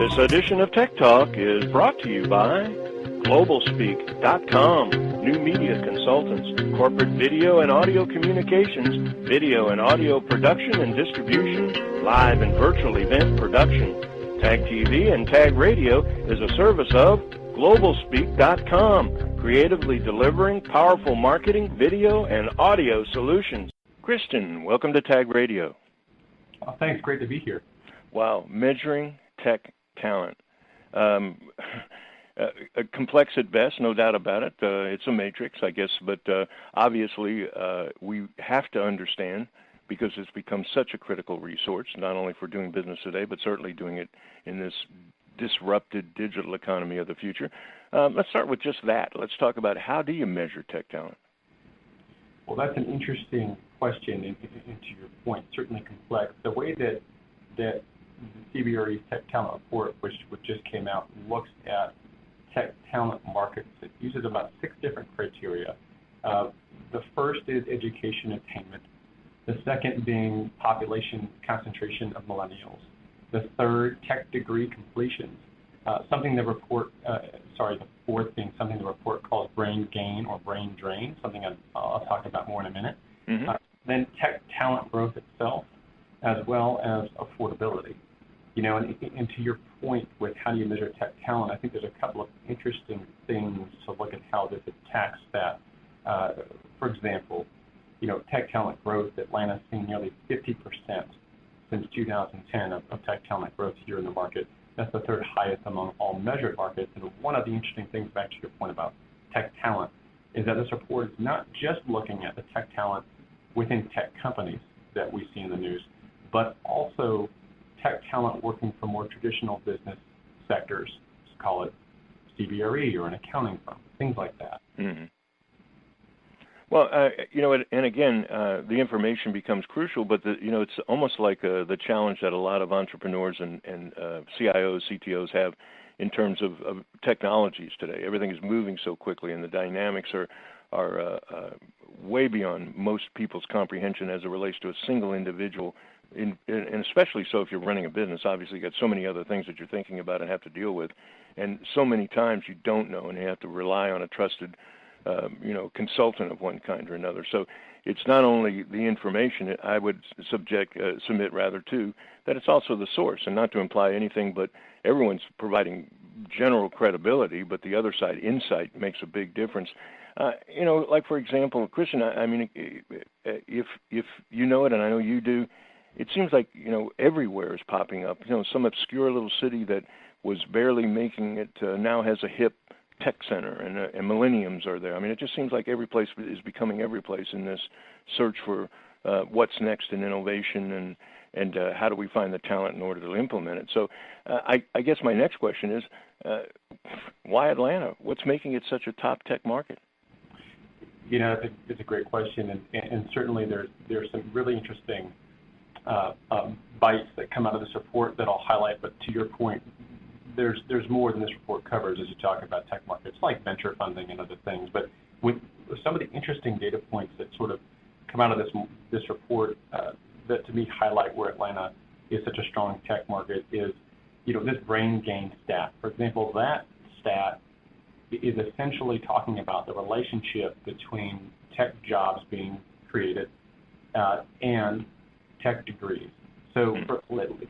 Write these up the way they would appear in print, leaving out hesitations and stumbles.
This edition of Tech Talk is brought to you by GlobalSpeak.com, new media consultants, corporate video and audio communications, video and audio production and distribution, live and virtual event production. Tag TV and Tag Radio is a service of GlobalSpeak.com, creatively delivering powerful marketing, video, and audio solutions. Kristen, welcome to Tag Radio. Oh, thanks. Great to be here. Wow, measuring tech talent. Complex at best, no doubt about it. It's a matrix, I guess, but obviously we have to understand, because it's become such a critical resource, not only for doing business today, but certainly doing it in this disrupted digital economy of the future. Let's start with just that. Let's talk about, how do you measure tech talent? Well, that's an interesting question, and to your point, certainly complex. The way that the CBRE Tech Talent Report, which just came out, looks at tech talent markets, it uses about 6 different criteria. The first is education attainment. The second being population concentration of millennials. The third, tech degree completions. The fourth being something the report calls brain gain or brain drain, something I'll talk about more in a minute. Mm-hmm. Then tech talent growth itself, as well as affordability. You know, and to your point with how do you measure tech talent, I think there's a couple of interesting things to look at how this attacks that. For example, you know, tech talent growth, Atlanta's seen nearly 50% since 2010 of tech talent growth here in the market. That's the third highest among all measured markets. And one of the interesting things, back to your point about tech talent, is that this report is not just looking at the tech talent within tech companies that we see in the news, but also tech talent working for more traditional business sectors. Let's call it CBRE or an accounting firm, things like that. Mm-hmm. Well, you know, and again, the information becomes crucial, but it's almost like the challenge that a lot of entrepreneurs and CIOs, CTOs have in terms of technologies today. Everything is moving so quickly, and the dynamics are way beyond most people's comprehension as it relates to a single individual. And especially so if you're running a business, obviously you've got so many other things that you're thinking about and have to deal with, and so many times you don't know, and you have to rely on a trusted consultant of one kind or another. So it's not only the information, I would submit to, that it's also the source, and not to imply anything, but everyone's providing general credibility, but the other side, insight, makes a big difference. Like for example, Christian, I mean, if you know it, and I know you do, it seems like, everywhere is popping up. Some obscure little city that was barely making it now has a hip tech center, and millenniums are there. I mean, it just seems like every place is becoming every place in this search for what's next in innovation, and how do we find the talent in order to implement it. So I guess my next question is, why Atlanta? What's making it such a top tech market? It's a great question, and certainly there's some really interesting bites that come out of this report that I'll highlight, but to your point, there's more than this report covers as you talk about tech markets, like venture funding and other things. But with some of the interesting data points that sort of come out of this report that to me highlight where Atlanta is such a strong tech market is, this brain gain stat. For example, that stat is essentially talking about the relationship between tech jobs being created and tech degrees. So, for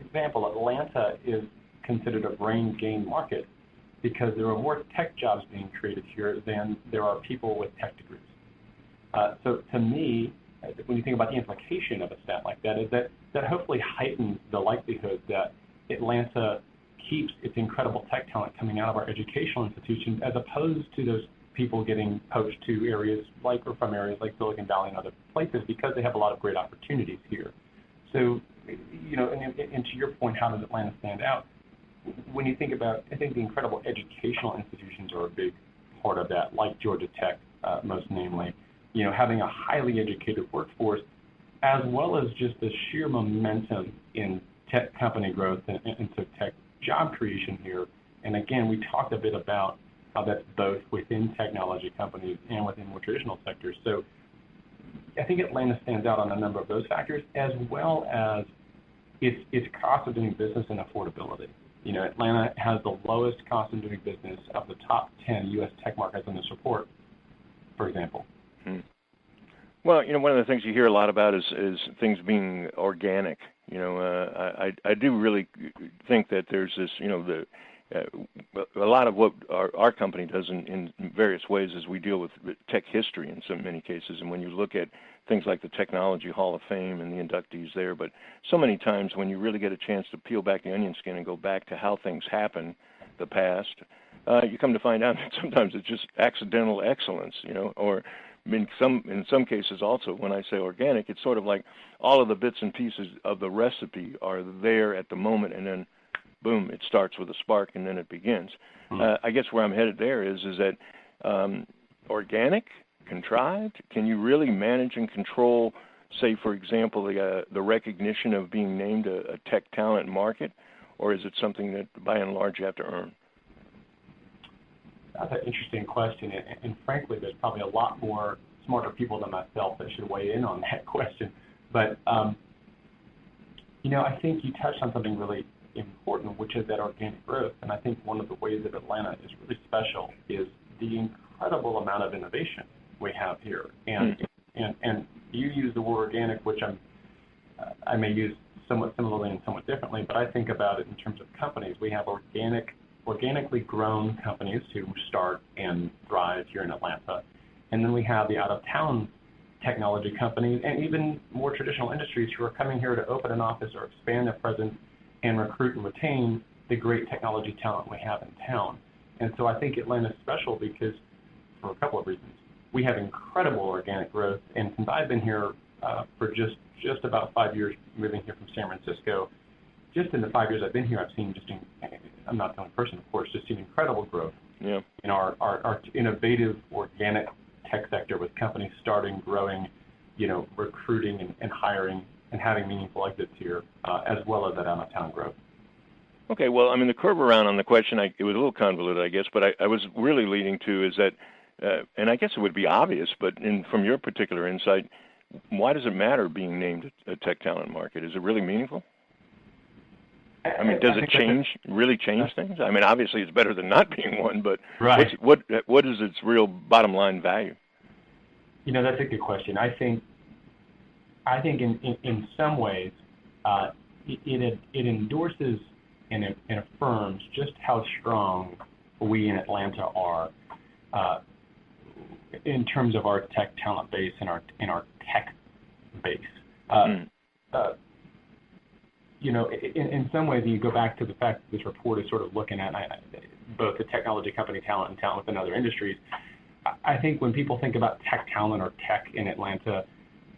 example, Atlanta is considered a brain gain market because there are more tech jobs being created here than there are people with tech degrees. So to me, when you think about the implication of a stat like that, is that hopefully heightens the likelihood that Atlanta keeps its incredible tech talent coming out of our educational institutions, as opposed to those people getting poached to areas from areas like Silicon Valley and other places, because they have a lot of great opportunities here. So, and to your point, how does Atlanta stand out? When you think about, I think the incredible educational institutions are a big part of that, like Georgia Tech, most namely. Having a highly educated workforce, as well as just the sheer momentum in tech company growth and so tech job creation here. And again, we talked a bit about how that's both within technology companies and within more traditional sectors. So I think Atlanta stands out on a number of those factors, as well as its cost of doing business and affordability. Atlanta has the lowest cost of doing business of the top 10 U.S. tech markets in this report, for example. Well, one of the things you hear a lot about is things being organic. I do really think that there's this, a lot of what our company does in various ways is we deal with tech history in so many cases. And when you look at things like the Technology Hall of Fame and the inductees there, but so many times when you really get a chance to peel back the onion skin and go back to how things happen, the past, you come to find out that sometimes it's just accidental excellence, or in some cases also, when I say organic, it's sort of like all of the bits and pieces of the recipe are there at the moment, and then, boom, it starts with a spark, and then it begins. I guess where I'm headed there is that organic, contrived, can you really manage and control, say, for example, the recognition of being named a tech talent market, or is it something that, by and large, you have to earn? That's an interesting question, and frankly, there's probably a lot more smarter people than myself that should weigh in on that question. But, I think you touched on something really important, which is that organic growth. And I think one of the ways that Atlanta is really special is the incredible amount of innovation we have here. And you use the word organic, which I may use somewhat similarly and somewhat differently, but I think about it in terms of companies. We have organically grown companies who start and thrive here in Atlanta. And then we have the out-of-town technology companies and even more traditional industries who are coming here to open an office or expand their presence and recruit and retain the great technology talent we have in town. And so I think Atlanta is special because, for a couple of reasons, we have incredible organic growth. And since I've been here for just about 5 years, moving here from San Francisco, just in the 5 years I've been here, I've seen I'm not the only person, of course, just seen incredible growth in our innovative organic tech sector with companies starting, growing, recruiting and hiring and having meaningful exits here, as well as that out-of-town growth. Okay, well, the curve around on the question, it was a little convoluted, I guess, but I was really leading to is that, and I guess it would be obvious, but from your particular insight, why does it matter being named a tech talent market? Is it really meaningful? Does it really change things? Obviously it's better than not being one, but right. What is its real bottom line value? That's a good question. I think in some ways it endorses and it affirms just how strong we in Atlanta are in terms of our tech talent base and our tech base. In some ways, you go back to the fact that this report is sort of looking at both the technology company talent and talent within other industries. I think when people think about tech talent or tech in Atlanta,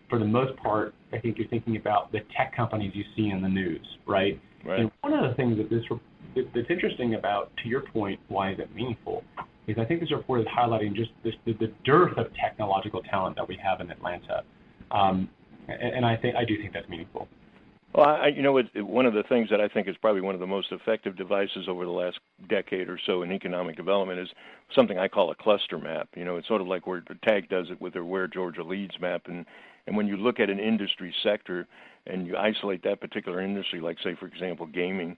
for the most part, I think you're thinking about the tech companies you see in the news, right? And one of the things that's interesting about, to your point, why is it meaningful, is I think this report is highlighting just the dearth of technological talent that we have in Atlanta, and I do think that's meaningful. Well, one of the things that I think is probably one of the most effective devices over the last decade or so in economic development is something I call a cluster map. It's sort of like where TAG does it with their Where Georgia Leads map. And when you look at an industry sector and you isolate that particular industry, like, say, for example, gaming,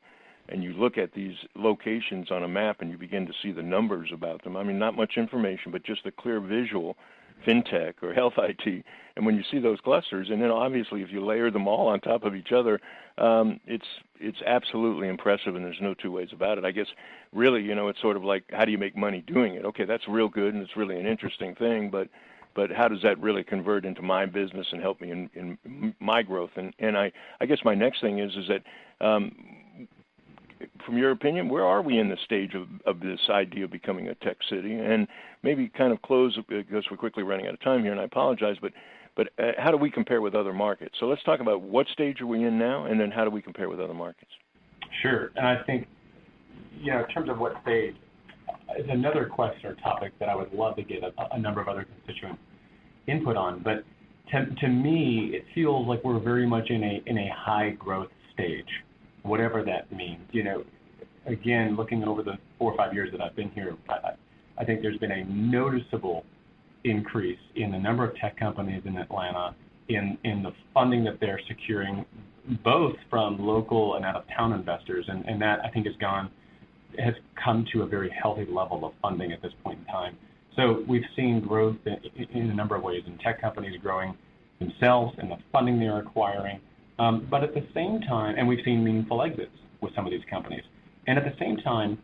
and you look at these locations on a map and you begin to see the numbers about them. Not much information, but just a clear visual, fintech or health IT. And when you see those clusters, and then obviously if you layer them all on top of each other, it's absolutely impressive, and there's no two ways about it. I guess really, it's sort of like, how do you make money doing it? Okay, that's real good, and it's really an interesting thing, but how does that really convert into my business and help me in my growth? And I guess my next thing is that from your opinion, where are we in the stage of this idea of becoming a tech city? And maybe kind of close, because we're quickly running out of time here, and I apologize, but how do we compare with other markets? So let's talk about what stage are we in now, and then how do we compare with other markets? Sure, and I think, in terms of what stage, is another question or topic that I would love to get a number of other constituent input on. But to me, it feels like we're very much in a high growth stage, whatever that means. Again, looking over the 4 or 5 years that I've been here, I think there's been a noticeable increase in the number of tech companies in Atlanta, in the funding that they're securing, both from local and out-of-town investors, and that I think has come to a very healthy level of funding at this point in time. So we've seen growth in a number of ways, in tech companies growing themselves and the funding they're acquiring, but at the same time, and we've seen meaningful exits with some of these companies. And at the same time,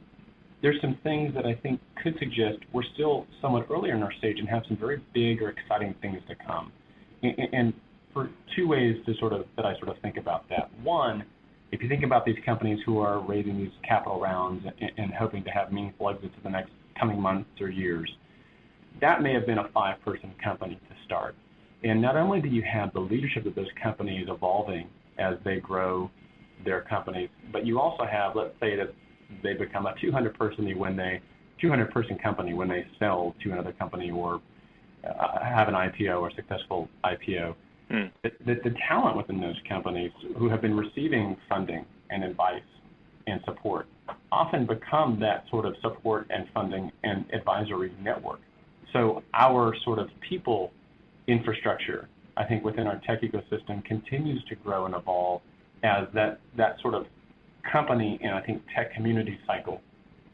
there's some things that I think could suggest we're still somewhat earlier in our stage and have some very big or exciting things to come. And for two ways that I think about that. One, if you think about these companies who are raising these capital rounds and hoping to have meaningful exits in the next coming months or years, that may have been a 5-person company to start. And not only do you have the leadership of those companies evolving as they grow their companies, but you also have, let's say that they become a 200-person company when they sell to another company or have an IPO or successful IPO. The talent within those companies who have been receiving funding and advice and support often become that sort of support and funding and advisory network. So our sort of people infrastructure, I think, within our tech ecosystem continues to grow and evolve as that sort of company and I think tech community cycle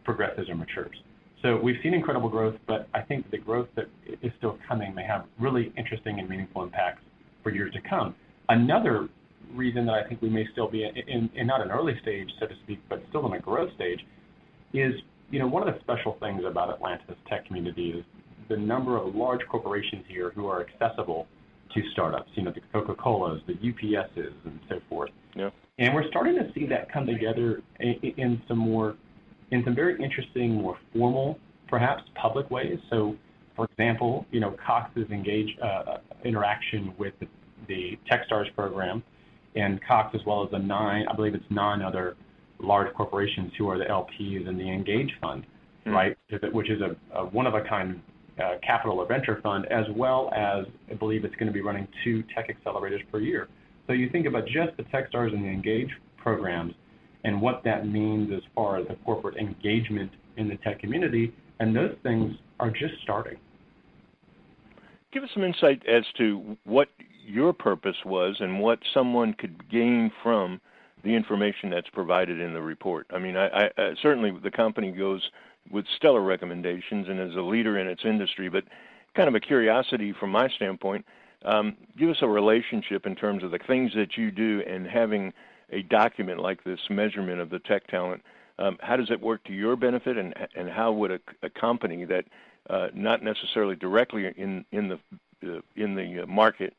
progresses and matures. So we've seen incredible growth, but I think the growth that is still coming may have really interesting and meaningful impacts for years to come. Another reason that I think we may still be in not an early stage, so to speak, but still in a growth stage, is one of the special things about Atlanta's tech community is the number of large corporations here who are accessible to startups, the Coca-Colas, the UPSs, and so forth. Yeah. And we're starting to see that come together in some very interesting, more formal, perhaps public ways. So, for example, Cox's interaction with the TechStars program, and Cox, as well as I believe it's 9 other large corporations who are the LPs in the Engage Fund, right? Which is a one-of-a-kind capital or venture fund, as well as I believe it's going to be running 2 tech accelerators per year. So you think about just the TechStars and the Engage programs and what that means as far as the corporate engagement in the tech community, and those things are just starting. Give us some insight as to what your purpose was and what someone could gain from the information that's provided in the report. I mean, I certainly the company goes with stellar recommendations and is a leader in its industry, but kind of a curiosity from my standpoint, give us a relationship in terms of the things that you do and having a document like this measurement of the tech talent. How does it work to your benefit, and how would a company that not necessarily directly in the market,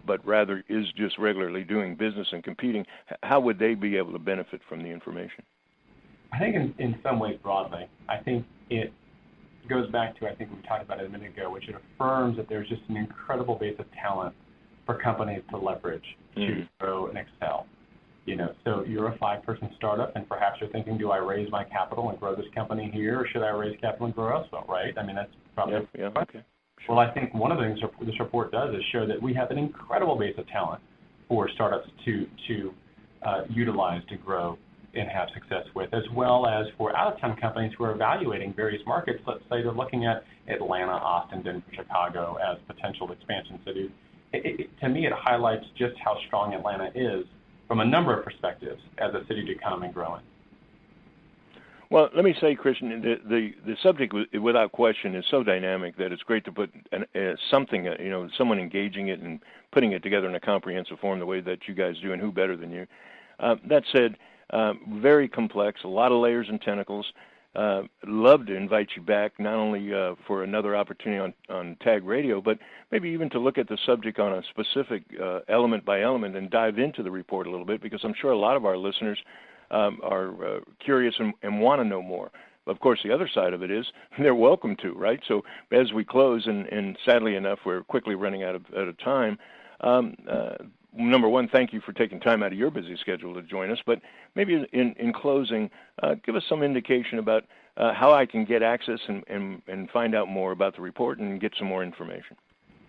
but rather is just regularly doing business and competing, how would they be able to benefit from the information? I think in some ways broadly, I think it goes back to, I think we talked about it a minute ago, which it affirms that there's just an incredible base of talent for companies to leverage to grow and excel. So you're a 5-person startup, and perhaps you're thinking, do I raise my capital and grow this company here, or should I raise capital and grow elsewhere, right? I mean, that's probably okay. Sure. Well, I think one of the things this report does is show that we have an incredible base of talent for startups to utilize to grow and have success with, as well as for out-of-town companies who are evaluating various markets. Let's say they're looking at Atlanta, Austin, Denver, Chicago as potential expansion cities. To me, it highlights just how strong Atlanta is from a number of perspectives as a city to come and growing. Well, let me say, Christian, the subject, without question, is so dynamic that it's great to put something, someone engaging it and putting it together in a comprehensive form the way that you guys do, and who better than you. That said, very complex, a lot of layers and tentacles. Love to invite you back, not only for another opportunity on Tag Radio, but maybe even to look at the subject on a specific element by element and dive into the report a little bit, because I'm sure a lot of our listeners are curious and want to know more. Of course, the other side of it is they're welcome to, right? So as we close, and sadly enough, we're quickly running out of time, number one, thank you for taking time out of your busy schedule to join us. But maybe in closing, give us some indication about how I can get access and find out more about the report and get some more information.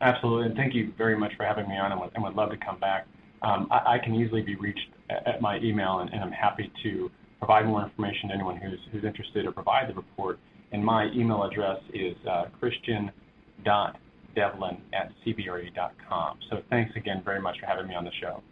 Absolutely, and thank you very much for having me on, and would love to come back. I can easily be reached at my email, and I'm happy to provide more information to anyone who's interested or provide the report. And my email address is christian.devlin@cbre.com. So thanks again very much for having me on the show.